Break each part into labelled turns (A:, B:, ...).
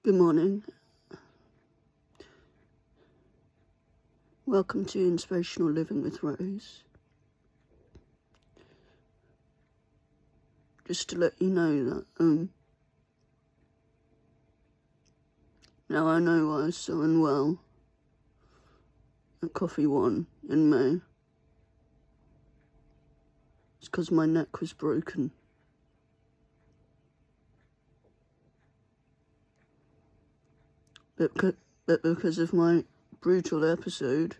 A: Good morning. Welcome to Inspirational Living with Rose. Just to let you know that, now I know I was so unwell at Coffee One in May. It's because my neck was broken. But because of my brutal episode,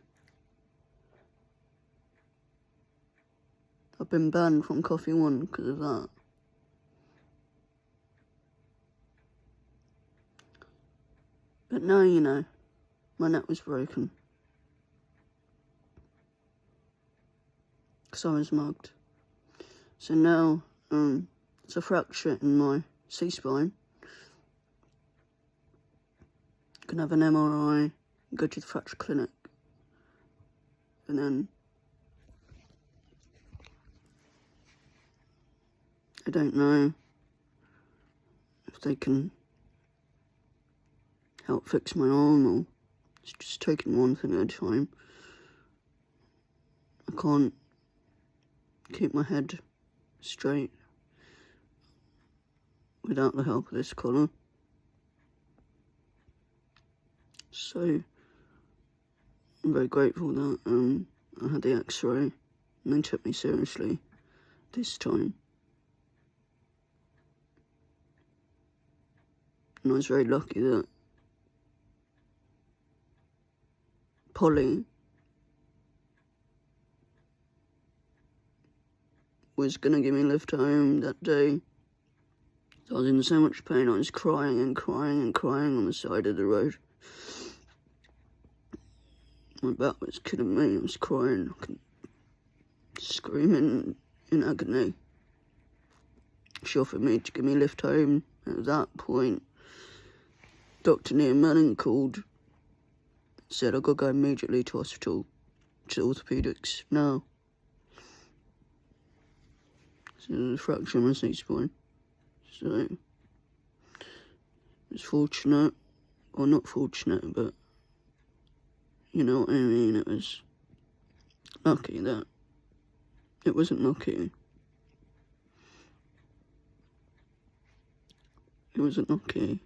A: I've been banned from Coffee One because of that. But now you know, my neck was broken. Because I was mugged. So now, it's a fracture in my C-spine. You can have an MRI, go to the fracture clinic, and then I don't know if they can help fix my arm, or it's just taking one thing at a time. I can't keep my head straight without the help of this collar. So I'm very grateful that I had the X-ray and they took me seriously this time. And I was very lucky that Polly was going to give me a lift home that day. I was in so much pain, I was crying and crying and crying on the side of the road. My back was killing me, I was crying, screaming in agony. She offered me to give me a lift home. At that point, Dr. Neil Manning called, said I gotta go immediately to hospital, to orthopaedics now. So there's a fracture in my C-spine. So it's fortunate, or not fortunate, but you know what I mean, it was lucky that it wasn't lucky. It wasn't lucky.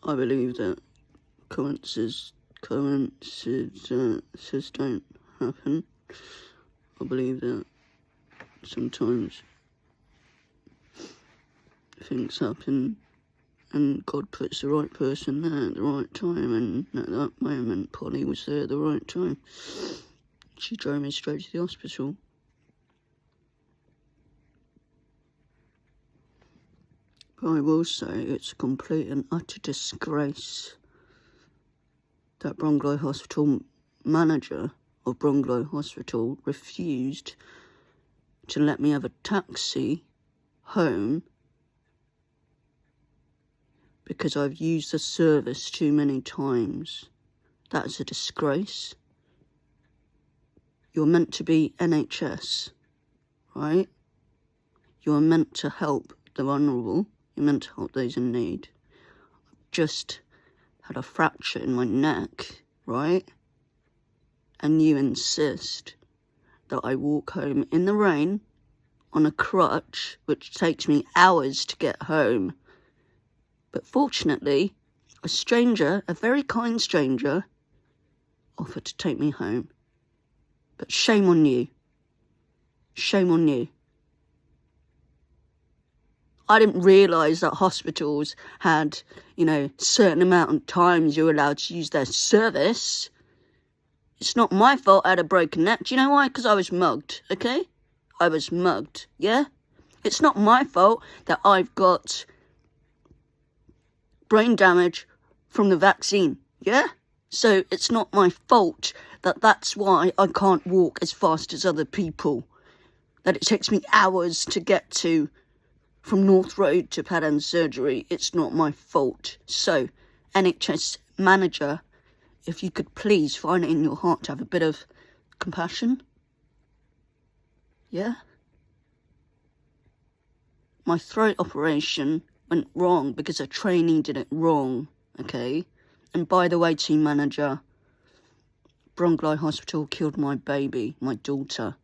A: I believe that coincidences don't happen. I believe that sometimes things happen and God puts the right person there at the right time, and at that moment Polly was there at the right time. She drove me straight to the hospital. But I will say it's a complete and utter disgrace that Bronglow Hospital manager of Bronglow Hospital refused to let me have a taxi home because I've used the service too many times. That's a disgrace. You're meant to be NHS, right? You're meant to help the vulnerable. You're meant to help those in need. I've just had a fracture in my neck, right? And you insist that I walk home in the rain on a crutch, which takes me hours to get home. But fortunately, a stranger, a very kind stranger, offered to take me home. But shame on you. Shame on you. I didn't realise that hospitals had, certain amount of times you're allowed to use their service. It's not my fault I had a broken neck. Do you know why? Because I was mugged, okay? I was mugged, yeah? It's not my fault that I've got brain damage from the vaccine, yeah? So it's not my fault that that's why I can't walk as fast as other people. That it takes me hours to get to from North Road to Padden Surgery. It's not my fault. So, NHS manager, if you could please find it in your heart to have a bit of compassion. Yeah? My throat operation went wrong because a trainee did it wrong, okay? And by the way, team manager, Bronchi Hospital killed my baby, my daughter,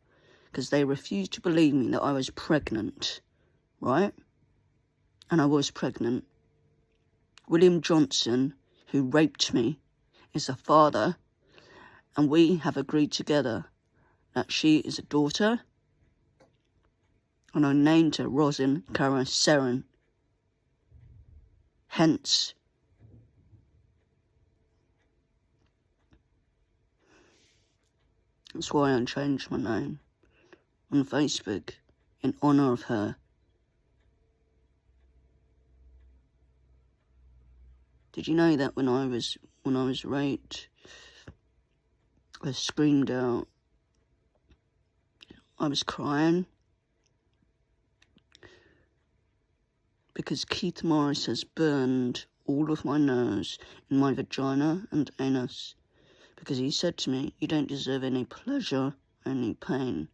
A: because they refused to believe me that I was pregnant, right? And I was pregnant. William Johnson, who raped me, is a father, and we have agreed together that she is a daughter, and I named her Rosin Cara Seren. Hence, that's why I changed my name on Facebook in honour of her. Did you know that when I was raped, I screamed out. I was crying because Keith Morris has burned all of my nerves in my vagina and anus, because he said to me, "You don't deserve any pleasure, only pain."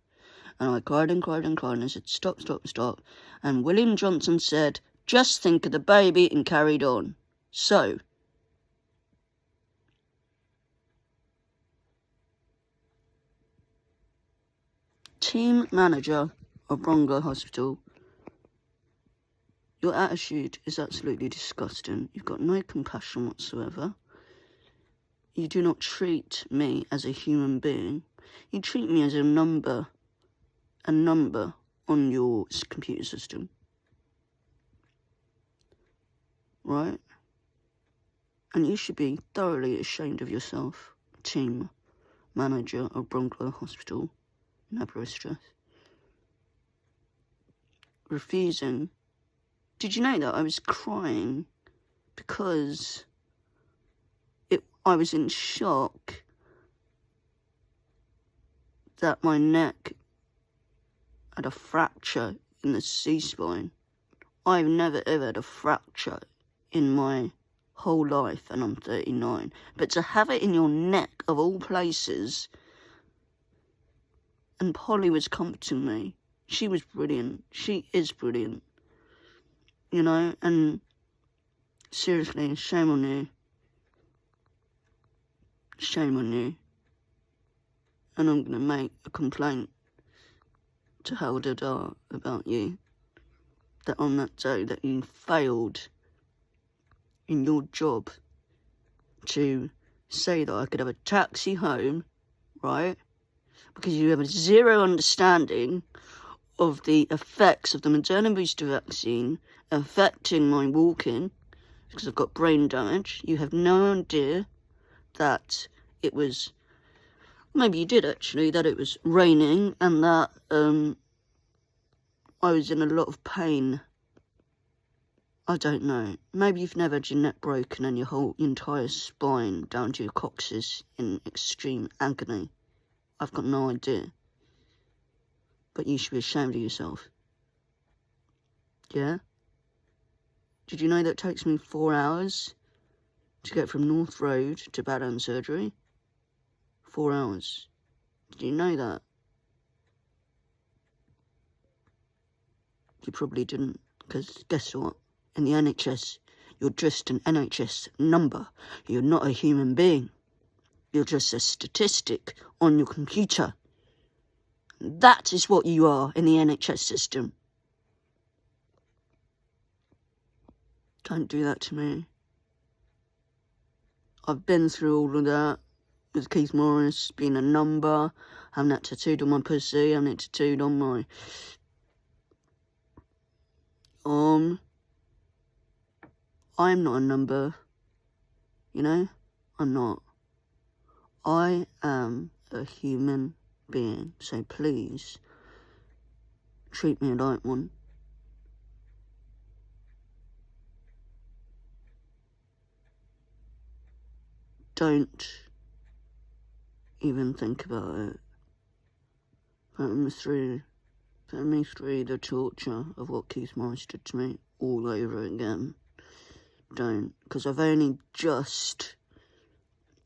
A: And I cried and cried and cried, and I said, "Stop, stop, stop." And William Johnson said, "Just think of the baby," and carried on. So, team manager of Bronchi Hospital, your attitude is absolutely disgusting. You've got no compassion whatsoever. You do not treat me as a human being. You treat me as a number on your computer system. Right? And you should be thoroughly ashamed of yourself, team manager of Bronchi Hospital in Aberystwyth. Refusing. Did you know that I was crying because I was in shock that my neck had a fracture in the C-spine. I've never ever had a fracture in my whole life, and I'm 39. But to have it in your neck, of all places, and Polly was comforting me. She was brilliant. She is brilliant. You know, and seriously, shame on you. Shame on you. And I'm going to make a complaint to Haldadar about you. That on that day that you failed in your job to say that I could have a taxi home, right? Because you have a zero understanding of the effects of the Moderna Booster Vaccine affecting my walking, because I've got brain damage. You have no idea that it was, maybe you did actually, that it was raining and that I was in a lot of pain. I don't know. Maybe you've never had your neck broken and your whole entire spine down to your coccyx in extreme agony. I've got no idea. But you should be ashamed of yourself. Yeah? Did you know that it takes me 4 hours to get from North Road to Bad End Surgery? 4 hours. Did you know that? You probably didn't, because guess what? In the NHS, you're just an NHS number. You're not a human being. You're just a statistic on your computer. That is what you are in the NHS system. Don't do that to me. I've been through all of that with Keith Morris being a number, having that tattooed on my pussy, having it tattooed on my arm. I'm not a number, you know? I'm not. I am a human being, so please treat me like one. Don't even think about it. Put me through the torture of what Keith Morris did to me all over again. Don't, because I've only just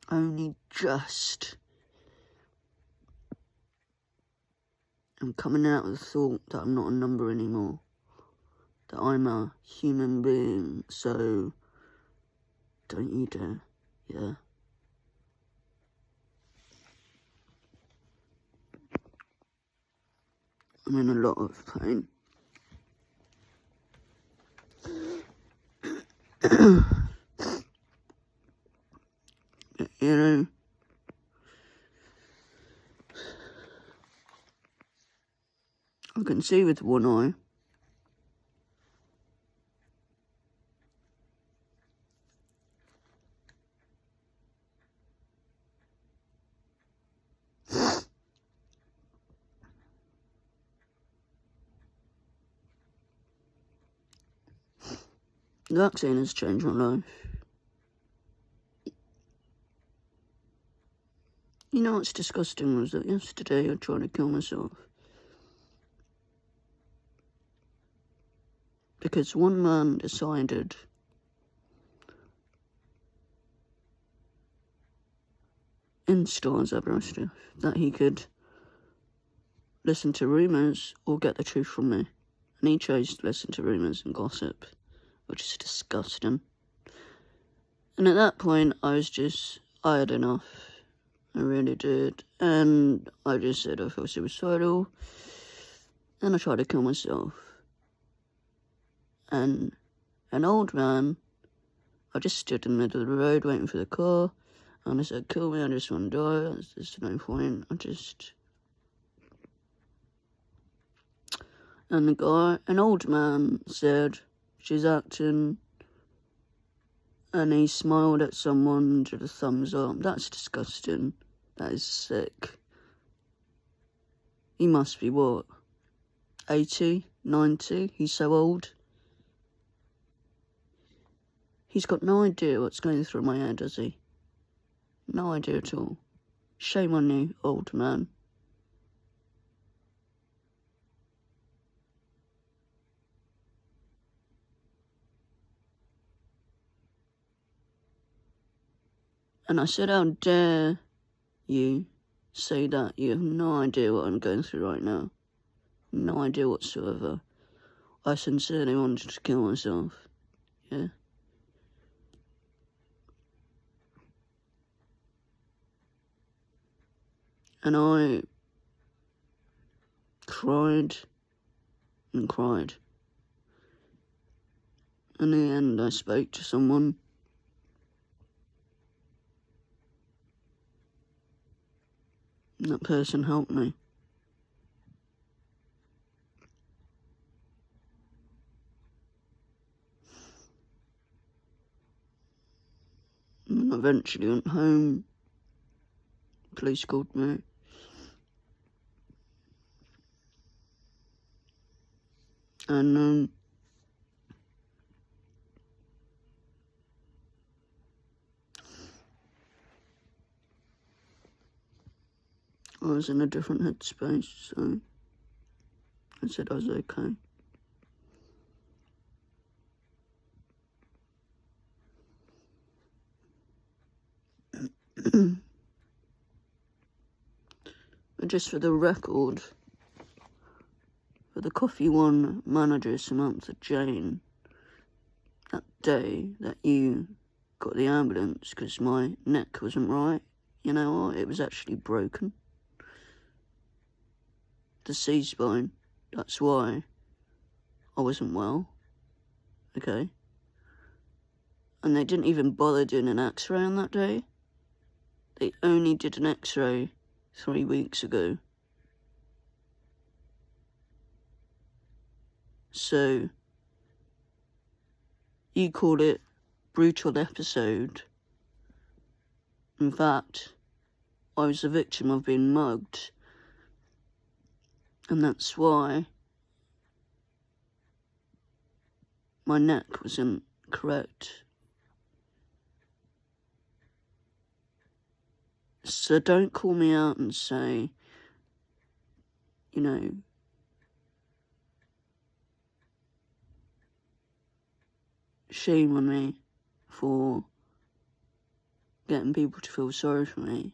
A: I'm coming out of the thought that I'm not a number anymore. that I'm a human being, so don't you dare, yeah? I'm in a lot of pain. You know, I can see with one eye. The vaccine has changed my life. You know what's disgusting was that yesterday I tried to kill myself. Because one man decided in stores Aberystwyth that he could listen to rumours or get the truth from me. And he chose to listen to rumours and gossip, which is disgusting. And at that point, I had enough. I really did. And I just said I feel suicidal. And I tried to kill myself. And an old man, I just stood in the middle of the road waiting for the car. And I said, kill me, I just want to die. There's no point. And the guy, an old man, said, she's acting. And he smiled at someone and did a thumbs up. That's disgusting. That is sick. He must be what? 80? 90? He's so old. He's got no idea what's going through my head, does he? No idea at all. Shame on you, old man. And I said, how dare you say that? You have no idea what I'm going through right now. No idea whatsoever. I sincerely wanted to kill myself. Yeah. And I cried and cried. In the end, I spoke to someone. And that person helped me. And I eventually went home. Police called me. And I was in a different headspace, so I said I was okay. But just for the record, for the Coffee One manager, Samantha, Jayne, that day that you got the ambulance because my neck wasn't right, you know what, it was actually broken. The C-spine, that's why I wasn't well, okay? And they didn't even bother doing an X-ray on that day. They only did an X-ray 3 weeks ago. So, you call it brutal episode. In fact, I was a victim of being mugged. And that's why my neck wasn't correct. So don't call me out and say, you know, shame on me for getting people to feel sorry for me.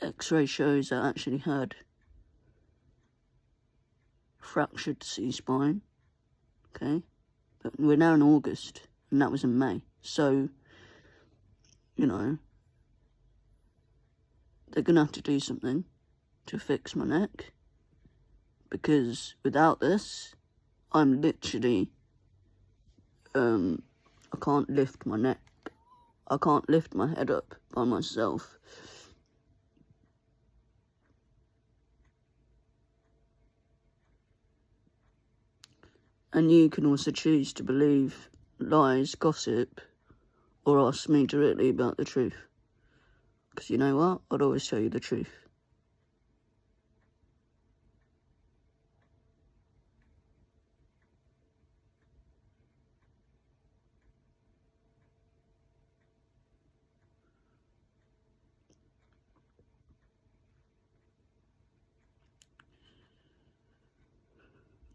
A: X-ray shows I actually had fractured C-spine, okay? But we're now in August, and that was in May. So, you know, they're going to have to do something to fix my neck, because without this, I'm literally, I can't lift my neck. I can't lift my head up by myself. And you can also choose to believe lies, gossip, or ask me directly about the truth. Because you know what? I'd always tell you the truth.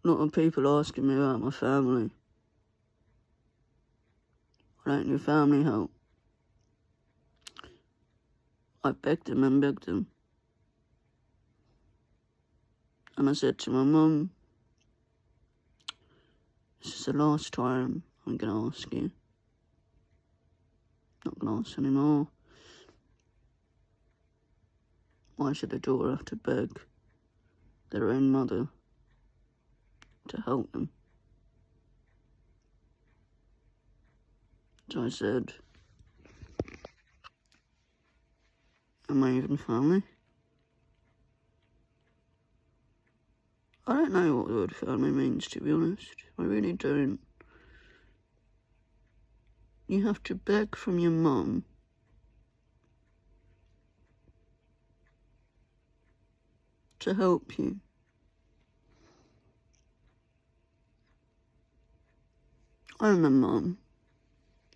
A: A lot of people asking me about my family. I don't need family help. I begged them and begged them. And I said to my mum, this is the last time I'm going to ask you. Not going to ask anymore. Why should a daughter have to beg their own mother to help them? So I said, am I even family? I don't know what the word family means, to be honest. I really don't. You have to beg from your mum to help you. I'm a mum.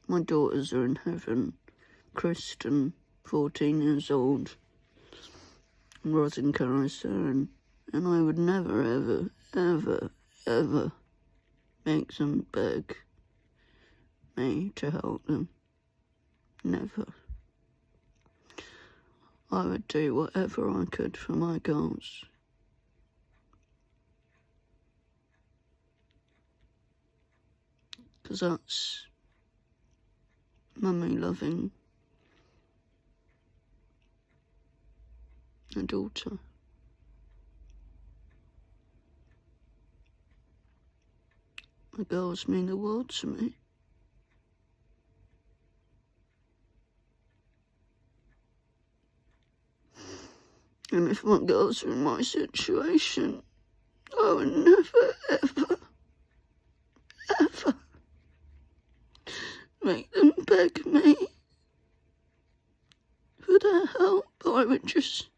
A: My daughters are in heaven. Kristen, 14 years old, and Ros and Carissa, and I would never, ever, ever, ever make them beg me to help them. Never. I would do whatever I could for my girls. Because that's mummy loving a daughter. My girls mean the world to me. And if my girls were in my situation, I would never, ever, ever make them beg me for their help. I would just